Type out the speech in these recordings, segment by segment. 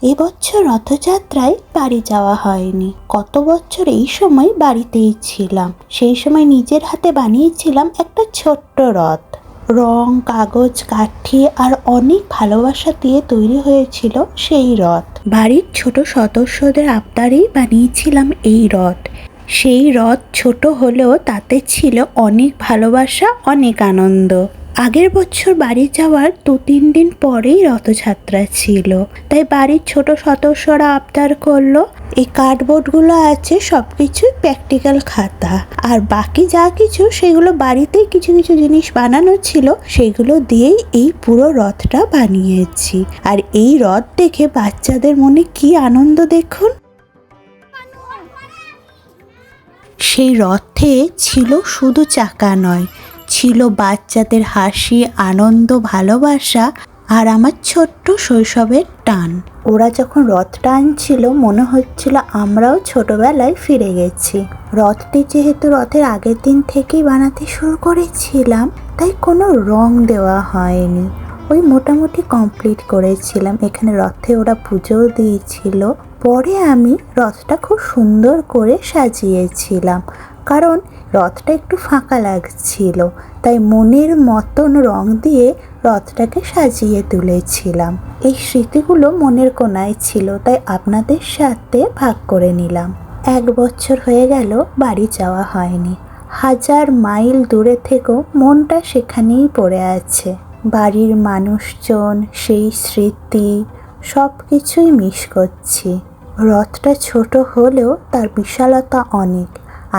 এবছর রথযাত্রায় বাড়ি যাওয়া হয়নি। গত বছর এই সময় বাড়িতেই ছিলাম। সেই সময় নিজের হাতে বানিয়েছিলাম একটা ছোট্ট রথ। রং, কাগজ, কাঠি আর অনেক ভালোবাসা দিয়ে তৈরি হয়েছিল সেই রথ। বাড়ির ছোট সদস্যদের আবদারেই বানিয়েছিলাম এই রথ। সেই রথ ছোট হলেও তাতে ছিল অনেক ভালোবাসা, অনেক আনন্দ। আগের বছর বাড়ি যাওয়ার 2-3 দিন পরেই রথযাত্রা ছিল, তাই বাড়ির ছোট সদস্যরা আবদার করলো এই কার্ডবোর্ডগুলো আছে সবকিছু প্র্যাকটিক্যাল খাতা, আর বাকি যা কিছু সেগুলো বাড়িতেই কিছু কিছু জিনিস বানানো ছিল সেগুলো দিয়েই এই পুরো রথটা বানিয়েছি। আর এই রথ দেখে বাচ্চাদের মনে কি আনন্দ দেখুন। সেই রথে ছিল শুধু চাকা নয়, ছিল বাচ্চাদের হাসি, আনন্দ, ভালোবাসা আর আমার ছোট্ট শৈশবের টান। ওরা যখন রথ টানছিল মনে হচ্ছিল আমরাও ছোটবেলায় ফিরে গেছি। রথটি যেহেতু রথের আগের দিন থেকেই বানাতে শুরু করেছিলাম, তাই কোনো রং দেওয়া হয়নি। ওই মোটামুটি কমপ্লিট করেছিলাম। এখানে রথে ওরা পুজোও দিয়েছিল। পরে আমি রথটা খুব সুন্দর করে সাজিয়েছিলাম, কারণ রথটা একটু ফাঁকা লাগছিল, তাই মনের মতন রং দিয়ে রথটাকে সাজিয়ে তুলেছিলাম। এই স্মৃতিগুলো মনের কোণায় ছিল, তাই আপনাদের সাথে ভাগ করে নিলাম। 1 বছর হয়ে গেল বাড়ি যাওয়া হয়নি। 1000 মাইল দূরে থেকেও মনটা সেখানেই পড়ে আছে। বাড়ির মানুষজন, সেই স্মৃতি, সব কিছুই মিস করছি। রথটা ছোট হলেও তার বিশালতা অনেক।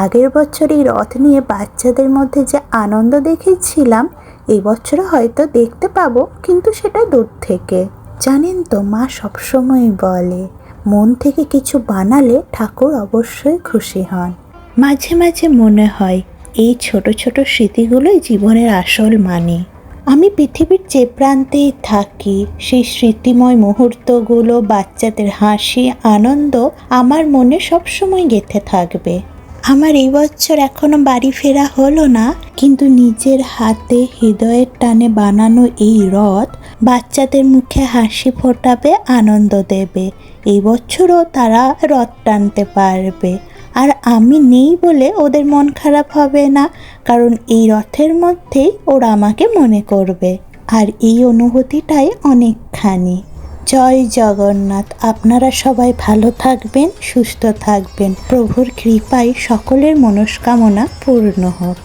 আগের বছর এই রথ নিয়ে বাচ্চাদের মধ্যে যে আনন্দ দেখেছিলাম, এবছরে হয়তো দেখতে পাবো, কিন্তু সেটা দূর থেকে। জানেন তো, মা সবসময় বলে মন থেকে কিছু বানালে ঠাকুর অবশ্যই খুশি হন। মাঝে মাঝে মনে হয় এই ছোট ছোট স্মৃতিগুলোই জীবনের আসল মানে। আমি পৃথিবীর যে প্রান্তেই থাকি, সেই স্মৃতিময় মুহূর্তগুলো, বাচ্চাদের হাসি, আনন্দ আমার মনে সবসময় গেঁথে থাকবে। আমার এই বছর এখনো বাড়ি ফেরা হলো না, কিন্তু নিজের হাতে হৃদয়ের টানে বানানো এই রথ বাচ্চাদের মুখে হাসি ফোটাবে, আনন্দ দেবে। এই বছরও তারা রথ টানতে পারবে, আর আমি নেই বলে ওদের মন খারাপ হবে না, কারণ এই রথের মধ্যেই ওরা আমাকে মনে করবে। আর এই অনুভূতিটাই অনেকখানি। জয় জগন্নাথ। আপনারা সবাই ভালো থাকবেন, সুস্থ থাকবেন। প্রভুর কৃপায় সকলের মনস্কামনা পূর্ণ হোক।